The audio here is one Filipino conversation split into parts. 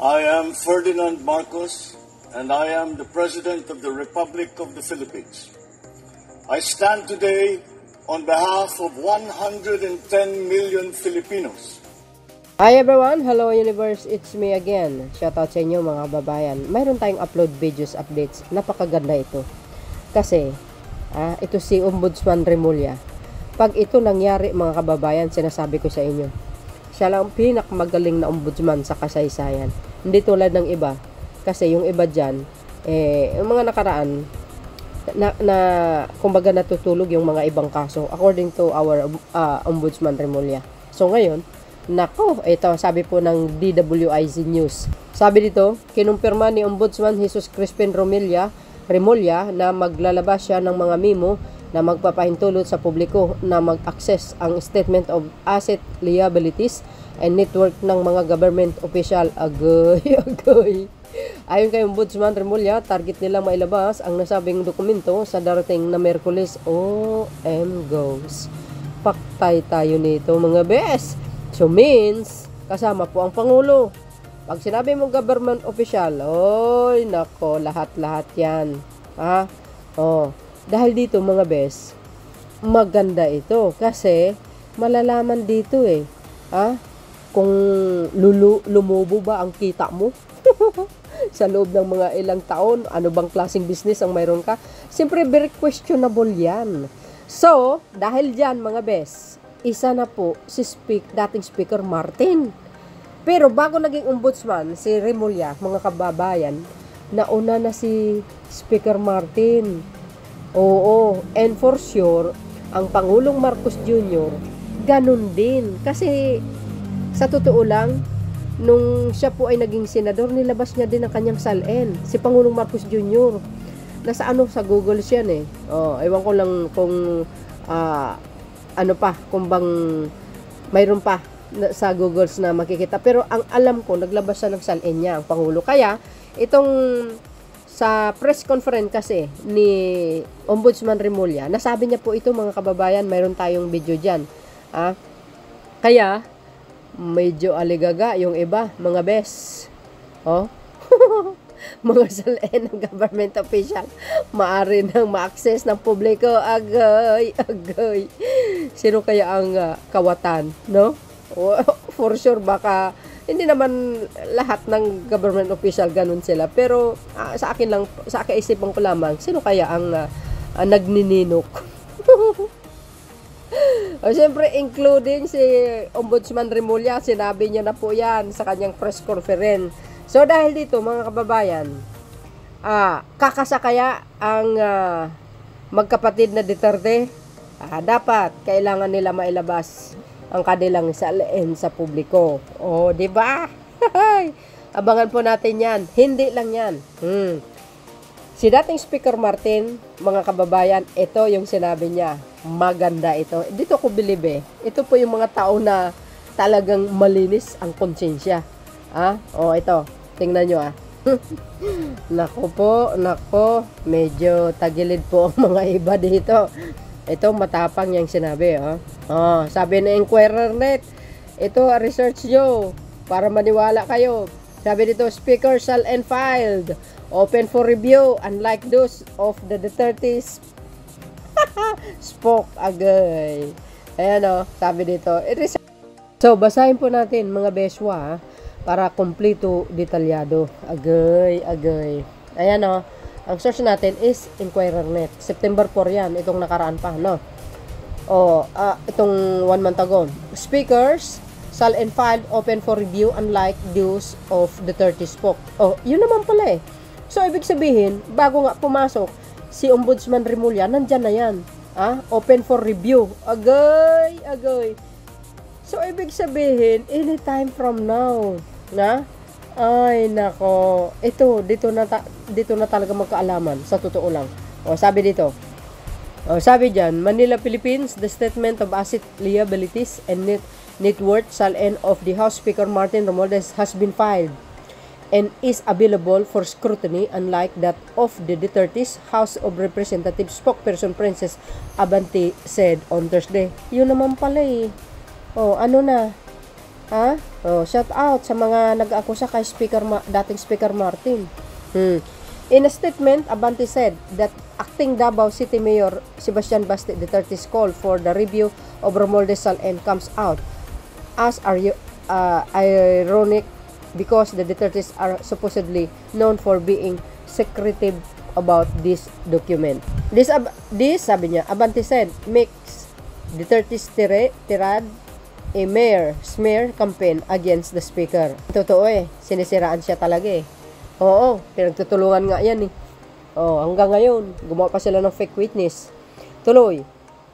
I am Ferdinand Marcos, and I am the President of the Republic of the Philippines. I stand today on behalf of 110 million Filipinos. Hi everyone! Hello universe! It's me again. Shoutout sa inyo mga babayan. Mayroon tayong upload videos updates. Napakaganda ito. Kasi, ito si Ombudsman Remulla. Pag ito nangyari mga kababayan, sinasabi ko sa inyo, siya lang pinakamagaling na ombudsman sa kasaysayan. Hindi tulad ng iba. Kasi yung iba dyan, yung mga nakaraan, kumbaga natutulog yung mga ibang kaso according to our Ombudsman Remulla. So ngayon, nako, ito sabi po ng DWIZ News. Sabi dito, kinumpirma ni Ombudsman Jesus Crispin Remulla na maglalabas siya ng mga memo na magpapahintulot sa publiko na mag-access ang Statement of Asset Liabilities and Network ng mga government official. Agoy. Ayon kay Ombudsman Remulla, target nilang mailabas ang nasabing dokumento sa darating na Miyerkules. OM Paktay tayo nito mga bes. So means, kasama po ang Pangulo. Pag sinabi mo government official, oy nako, lahat-lahat yan. Dahil dito mga bes, maganda ito kasi malalaman dito kung lumubo ba ang kita mo sa loob ng mga ilang taon, ano bang klaseng business ang mayroon ka. Siyempre very questionable yan. So, dahil dyan mga bes, isa na po si dating Speaker Martin. Pero bago naging ombudsman si Remulla, mga kababayan, nauna na si Speaker Martin. Oo, and for sure, ang Pangulong Marcos Jr., ganun din. Kasi, sa totoo lang, nung siya po ay naging senador, nilabas niya din ang kanyang salin. Si Pangulong Marcos Jr., nasa sa Google siya ewan ko lang kung, kung bang, mayroon pa sa Google na makikita. Pero ang alam ko, naglabas siya ng salin niya, ang Pangulo. Kaya, itong sa press conference kasi ni Ombudsman Remulla, nasabi niya po ito mga kababayan, mayroon tayong video dyan. Kaya, medyo aligaga yung iba, mga bes. Mga salin ng government official, maaari nang ma-access ng publiko. Agay. Sino kaya ang kawatan, no? For sure, baka hindi naman lahat ng government official ganun sila, pero sa akin lang, sa kaisipan ko lamang, sino kaya ang nagnininok? Siyempre including si Ombudsman Remulla, sinabi niya na po yan sa kanyang press conference. So dahil dito mga kababayan, kakasa kaya ang magkapatid na Duterte, dapat kailangan nila mailabas ang kanilang salin sa publiko. Di ba? Abangan po natin yan. Hindi lang yan. Si dating Speaker Martin, mga kababayan, ito yung sinabi niya. Maganda ito. Dito ko believe ito po yung mga tao na talagang malinis ang konsensya. Ito. Tingnan nyo Nako, medyo tagilid po ang mga iba dito. Ito, matapang yung sinabi, sabi ng Inquirer.net, ito, research nyo, para maniwala kayo. Sabi dito, Speaker salin filed, open for review, unlike those of the Duterte's spoke agay. Ayan, sabi dito, so, basahin po natin, mga beswa, para kompleto, detalyado. Agay. Ayan, ang source natin is Inquirer.net. September 4 yan. Itong nakaraan pa, no? Itong 1 month ago. Speakers salin filed open for review unlike those of the 30 spoke. Yun naman pala So, ibig sabihin, bago nga pumasok, si Ombudsman Remulla, nandyan na yan. Open for review. Agay. So, ibig sabihin, anytime from now, ay, nako. Ito, dito na talaga magkaalaman. Sa totoo lang. Sabi dito. Sabi dyan, Manila, Philippines, the Statement of Asset Liabilities and Net Worth salin of the House Speaker Martin Romualdez has been filed and is available for scrutiny unlike that of the Duterte's House of Representatives spokesperson Princess Abante said on Thursday. Yun naman pala ano na? Oh, shout out sa mga nag-akusa kay dating Speaker Martin. In a statement, Abante said that acting Davao City Mayor Sebastian Basti Duterte's call for the review of Romualdez Sal-En comes out as ironic because the Dutertes are supposedly known for being secretive about this document. This sabi niya, Abante said, makes Duterte's tirade a mayor smear campaign against the speaker. Totoo sinisiraan siya talaga Oo, pinagtutulungan nga yan hanggang ngayon, gumawa pa sila ng fake witness. Tuloy,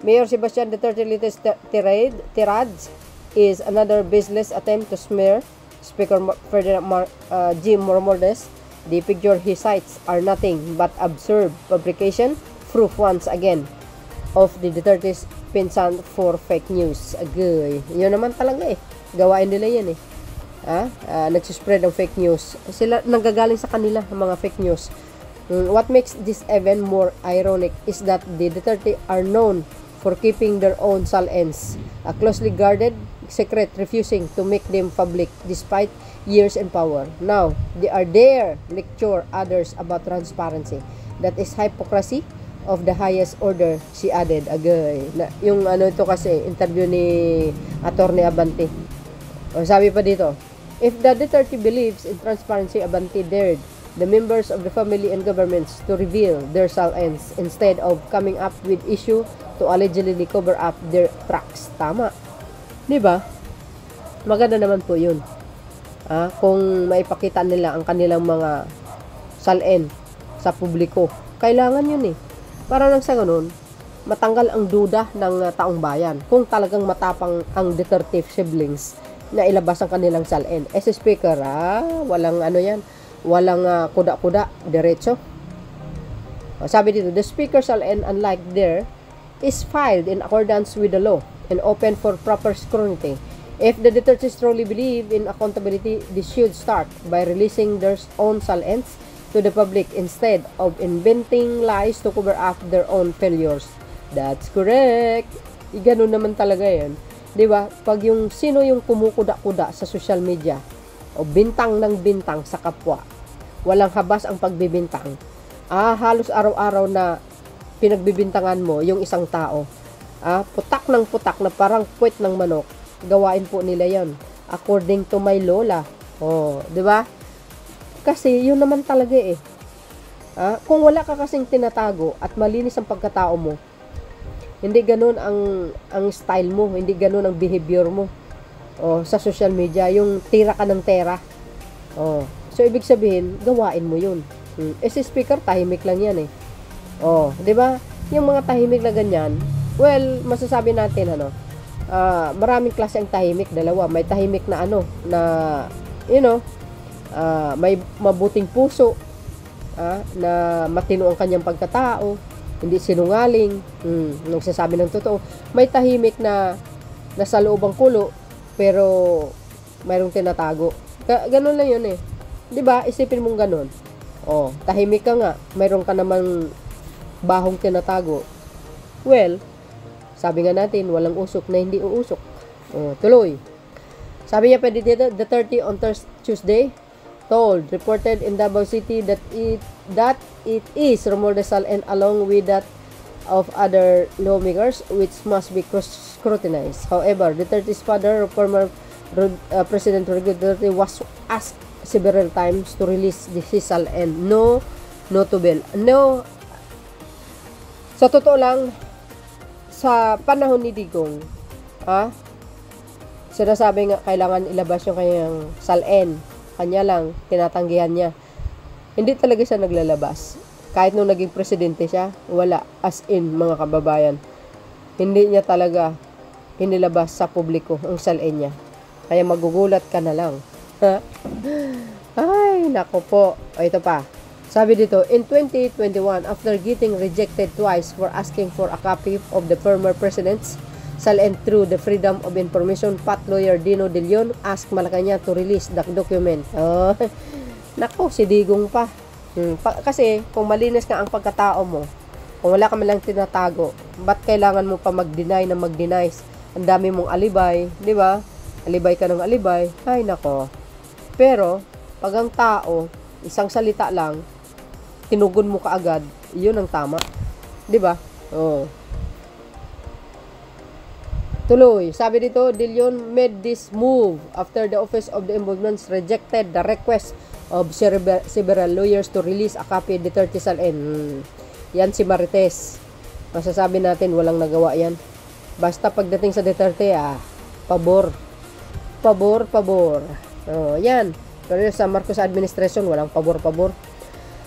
Mayor Sebastian Duterte latest tirades is another baseless attempt to smear Speaker Ferdinand G. Romualdez. The picture he cites are nothing but absurd fabrication, proof once again of the Duterte's penchant for fake news. Agay, yun naman talaga gawain nila yan nagsispread ng fake news. Sila nanggagaling sa kanila ang mga fake news. What makes this even more ironic is that the Duterte are known for keeping their own Sal-Ens a closely guarded secret, refusing to make them public despite years in power. Now, they are there lecture others about transparency. That is hypocrisy of the highest order, she added. Agay. Yung ito kasi, interview ni Attorney Abante. Sabi pa dito, if the Duterte believes in transparency, Abante dared the members of the family and governments to reveal their Sal-Ens instead of coming up with issue to allegedly cover up their tracks. Tama. Diba? Maganda naman po yun. Kung maipakita nila ang kanilang mga Sal-En sa publiko. Kailangan yun Para nang sa ganun, matanggal ang duda ng taong bayan. Kung talagang matapang ang Duterte siblings na ilabas ang kanilang Sal-En. Si Speaker, walang yan, walang kuda-kuda, diretso. Sabi dito, the Speaker Sal-En, unlike there, is filed in accordance with the law and open for proper scrutiny. If the Dutertes truly believe in accountability, they should start by releasing their own Sal-Ens to the public instead of inventing lies to cover up their own failures. That's correct. Ganun naman talaga yan. Diba? Pag sino yung kumukuda-kuda sa social media o bintang ng bintang sa kapwa, walang habas ang pagbibintang. Halos araw-araw na pinagbibintangan mo yung isang tao. Putak ng putak na parang puwet ng manok. Gawain po nila yan. According to my lola. Diba? Kasi yun naman talaga kung wala ka kasing tinatago at malinis ang pagkatao mo, hindi ganun ang style mo, hindi ganun ang behavior mo. Sa social media, yung tira ka ng tera. So ibig sabihin, gawain mo yun. Si Speaker, tahimik lang yan 'di ba? Yung mga tahimik na ganyan, well, masasabi natin maraming klase ang tahimik, dalawa. May tahimik na may mabuting puso, na matino ang kanyang pagkatao, hindi sinungaling, nagsasabi ng totoo. May tahimik na nasa loob ang kulo, pero mayroong tinatago. Ganun lang yun 'Di ba? Isipin mong ganun. Tahimik ka nga, mayroon ka namang bahong tinatago. Well, sabi nga natin, walang usok na hindi uusok. Tuloy. Sabi niya pa dito, the 30 on Tuesday, reported in Davao City that it is Romualdez Sal-En along with that of other lawmakers which must be scrutinized. However, Duterte's father, former President Rodrigo Duterte, was asked several times to release his Sal-En. No to bail. No. Sa totoo lang, sa panahon ni Digong, sinasabi nga kailangan ilabas yung kanyang Sal-En. Kanya lang, tinatanggihan niya. Hindi talaga siya naglalabas. Kahit nung naging presidente siya, wala. As in, mga kababayan. Hindi niya talaga inilabas sa publiko ang Sal-En niya. Kaya magugulat ka na lang. Ay, nako po. Ito pa. Sabi dito, in 2021, after getting rejected twice for asking for a copy of the former president's Sal-En through the Freedom of Information, Pat lawyer Dino De Leon asked Malacanang to release the document. Nako, si Digong pa. Kasi kung malinis ka ang pagkatao mo, kung wala ka man lang tinatago, ba't kailangan mo pa mag-deny na mag-deny? Ang dami mong alibay, di ba? alibay ka ng alibay, ay nako. Pero, pag ang tao, isang salita lang, tinugon mo kaagad, yun ang tama. Diba? Oh. Tuloy, sabi dito, De Leon made this move after the Office of the Ombudsman rejected the request of several lawyers to release a copy of the 30 SALN. Yan si Marites. Masasabi natin, walang nagawa yan. Basta pagdating sa Duterte, pabor. Pabor. Oh, yan. Pero sa Marcos administration, walang pabor.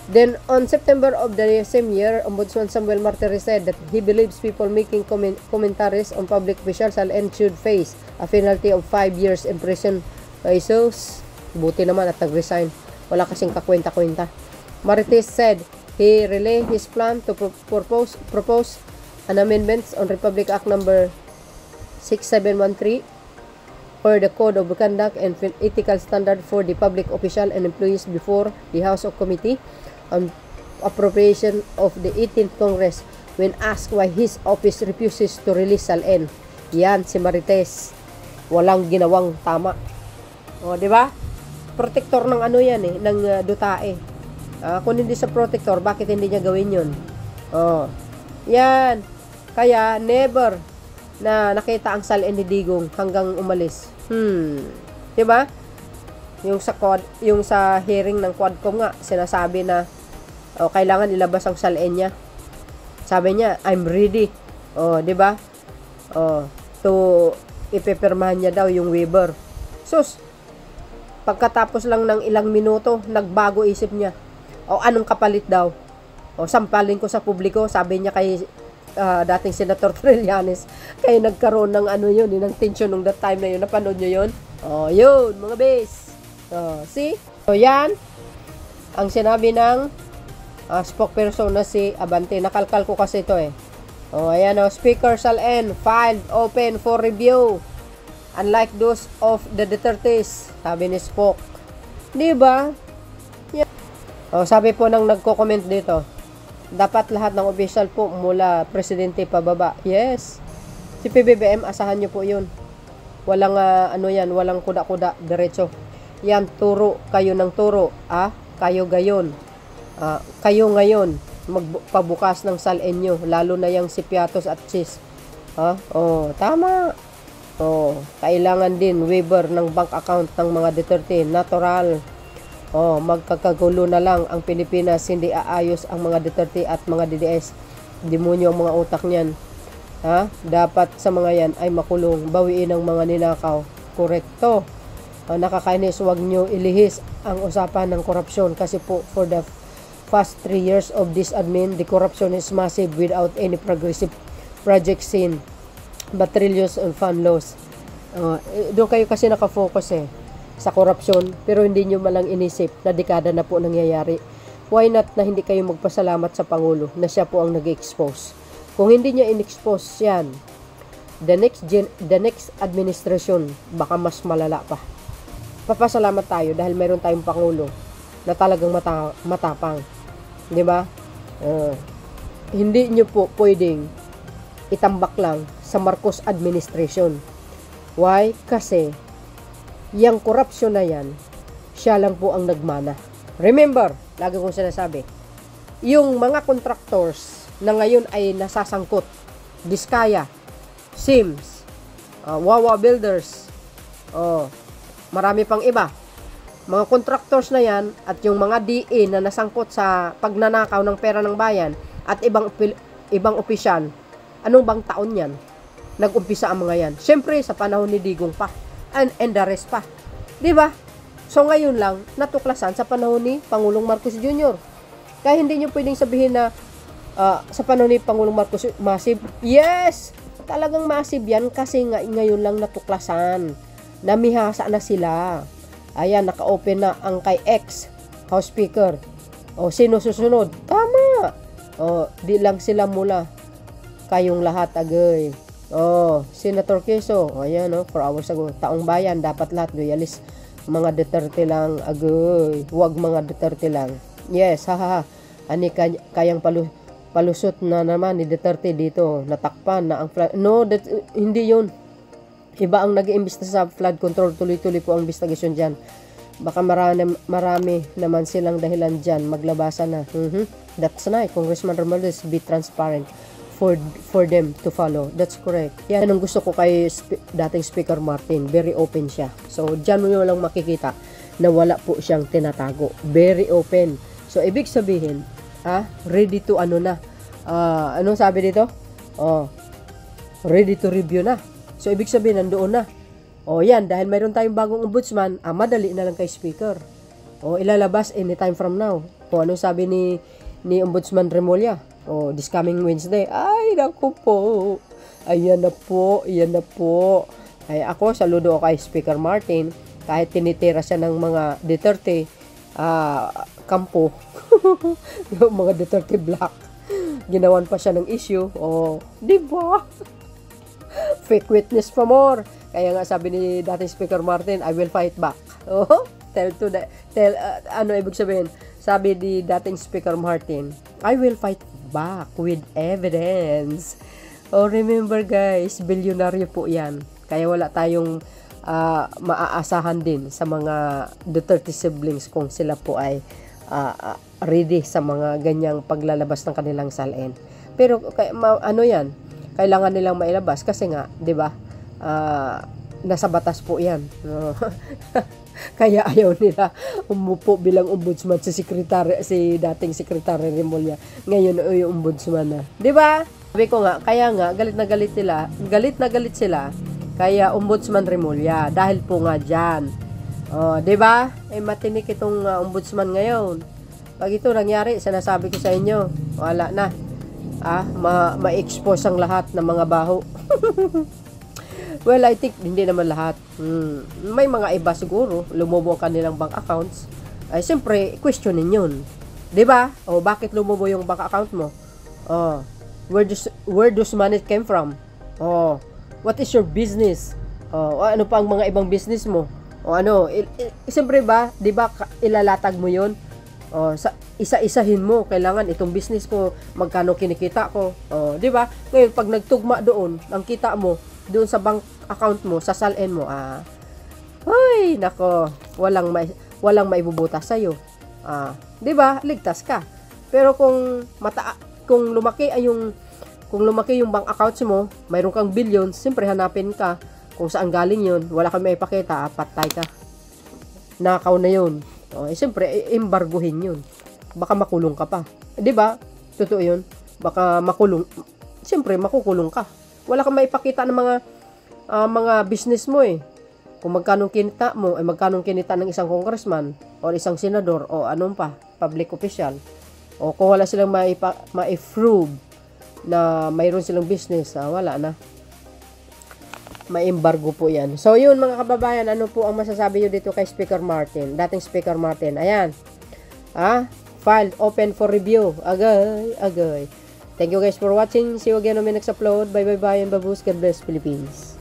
Then, on September of the same year, Ombudsman Samuel Martires said that he believes people making commentaries on public officials and should face a penalty of 5 years in prison. Jesus, buti naman at nag-resign. Wala kasing kakwenta-kwenta. Martires said he relayed his plan to propose an amendments on Republic Act number 6713 for the Code of Conduct and Ethical Standard for the public official and employees before the House of Committee on Appropriation of the 18th Congress when asked why his office refuses to release SALN. Yan, si Marites. Walang ginawang tama. O, di ba? Protector ng ano yan ng Dutae. Kung hindi sa protector, bakit hindi niya gawin yun? O, yan. Kaya, never na nakita ang SALN ni Digong hanggang umalis. Di ba? Yung sa hearing ng Quadcom nga, sinasabi na kailangan ilabas ang SALN niya. Sabi niya, I'm ready. Di ba? To ipipirmahan niya daw yung waiver. Sus, pagkatapos lang ng ilang minuto, nagbago isip niya. Anong kapalit daw? Sampalin ko sa publiko, sabi niya kay dating Senator Trillanes, kaya nagkaroon ng yun, ng tension nung that time na yun. Napanood nyo yun? Yun, mga base. See? So, yan ang sinabi ng spokesperson na si Abante. Nakalkal ko kasi ito ayan Speaker SALN filed open for review unlike those of the Dutertes, sabi ni Spock. Diba? Yan. Sabi po ng nagko-comment dito, dapat lahat ng official po mula presidente pababa. Yes. Si PBBM, asahan nyo po yun. Walang yan, walang kuda-kuda, diretso. Yan, turo kayo ng turo. Kayo gayon. Kayo ngayon, magpabukas ng SALN nyo, lalo na yung si Piatos at Chis. Tama. Kailangan din waiver ng bank account ng mga Duterte. Natural. Magkakagulo na lang ang Pilipinas, hindi aayos ang mga Duterte at mga DDS. Demonyo ang mga utak niyan. Dapat sa mga yan ay makulong, bawiin ang mga ninakaw. Korekto. Nakakainis, huwag nyo ilihis ang usapan ng korupsyon kasi po for the past 3 years of this admin, the corruption is massive without any progressive project seen but trillions of fund loss. Doon kayo kasi nakafocus sa korupsyon, pero hindi nyo malang inisip na dekada na po nangyayari. Why not na hindi kayo magpasalamat sa Pangulo na siya po ang nag-expose? Kung hindi niya in-expose yan, the next administration baka mas malala pa. Papasalamat tayo dahil mayroon tayong Pangulo na talagang matapang. Di ba? Hindi nyo po pwedeng itambak lang sa Marcos administration. Why? Kasi yung corruption na yan, siya lang po ang nagmana. Remember, lagi kong sinasabi, yung mga contractors na ngayon ay nasasangkot, Diskaya, Sims, Wawa Builders, marami pang iba. Mga contractors na yan at yung mga DA na nasangkot sa pagnanakaw ng pera ng bayan at ibang opisyal, anong bang taon yan? Nag-umpisa ang mga yan. Siyempre, sa panahon ni Digong pa. And the rest pa. Diba? So, ngayon lang, natuklasan sa panahon ni Pangulong Marcos Jr. Kaya hindi nyo pwedeng sabihin na sa panahon ni Pangulong Marcos, massive. Yes! Talagang massive yan kasi ngayon lang natuklasan. Namihasa na sila. Ayan, naka-open na ang kay ex House Speaker. Sino susunod? Tama! Di lang sila mula. Kayong lahat, agay. Senator Quezon. Ayan, 4 hours ago. Taong bayan, dapat lahat loyalis. Mga Duterte lang, agay. Huwag mga Duterte lang. Yes, haha. Ani kayang palusot na naman ni Duterte dito. Natakpan na ang... No, hindi yun. Iba ang nag-iimbis na sa flood control, tuloy-tuloy po ang investigasyon dyan. Baka marami naman silang dahilan dyan, maglabasan na. That's nice, Congressman Romualdez, be transparent for them to follow. That's correct. Yan ang gusto ko kay dating Speaker Martin, very open siya. So, dyan mo lang makikita na wala po siyang tinatago. Very open. So, ibig sabihin, ready to anong sabi dito? Ready to review na. So, ibig sabihin, nandoon na. Yan, dahil mayroon tayong bagong ombudsman, madali na lang kay Speaker. Ilalabas anytime from now. Anong sabi ni Ombudsman Remulla? This coming Wednesday. Ay, naku po. Ayan na po. Ay, ako, saludo ako kay Speaker Martin. Kahit tinitira siya ng mga Duterte kampo. Yung mga Duterte black. Ginawan pa siya ng issue. Di ba? Fake witness pa more. Kaya nga sabi ni dating Speaker Martin, I will fight back. Ibig sabihin? Sabi ni dating Speaker Martin, I will fight back with evidence. Remember guys, bilyonaryo po yan. Kaya wala tayong maaasahan din sa mga Duterte siblings kung sila po ay ready sa mga ganyang paglalabas ng kanilang salin. Pero yan, kailangan nilang mailabas kasi nga, 'di ba? Nasa batas po 'yan. Kaya ayaw nila umupo bilang ombudsman si dating Secretary Remulla. Ngayon yung ombudsman na. 'Di ba? Sabi ko nga, kaya nga galit na galit sila. Kaya ombudsman Remulla dahil po nga diyan. 'Di ba? Matinik itong ombudsman ngayon. Pag ito nangyari, sinasabi ko sa inyo, wala na. Ma-expose ang lahat ng mga baho. Well, I think hindi naman lahat. May mga iba siguro, lumobo ang kanilang bank accounts. Ay, siyempre, questionin yun. 'Di ba? Bakit lumobo yung bank account mo? Where those money came from? What is your business? Ano pa ang mga ibang business mo? Siyempre ba, 'di ba, ilalatag mo yun? Isa-isahin mo, kailangan itong business ko, magkano kinikita ko. 'Di ba? Ngayon pag nagtugma doon, ang kita mo doon sa bank account mo, sa salin mo, hoy, nako, walang maibubutas sa iyo. 'Di ba? Ligtas ka. Pero kung lumaki yung bank accounts mo, mayroon kang billions, siyempre hanapin ka kung saan galing yun, wala kang maipakita, patay ka. Nakaw na yun. Siyempre, embargohin yun. Baka makulong ka pa. 'Di ba? Totoo yun. Baka makulong. Siyempre, makukulong ka. Wala kang maipakita ng mga business mo Kung magkano kinita mo, magkano kinita ng isang congressman o isang senador o anong pa, public official. Kung wala silang ma-prove na mayroon silang business, wala na. Ma-embargo po yan. So yun mga kababayan, ano po ang masasabi nyo dito kay Speaker Martin, dating Speaker Martin? Ayan, filed open for review. Agay. Thank you guys for watching. See you again on my next upload. Bye and babush. God bless Philippines.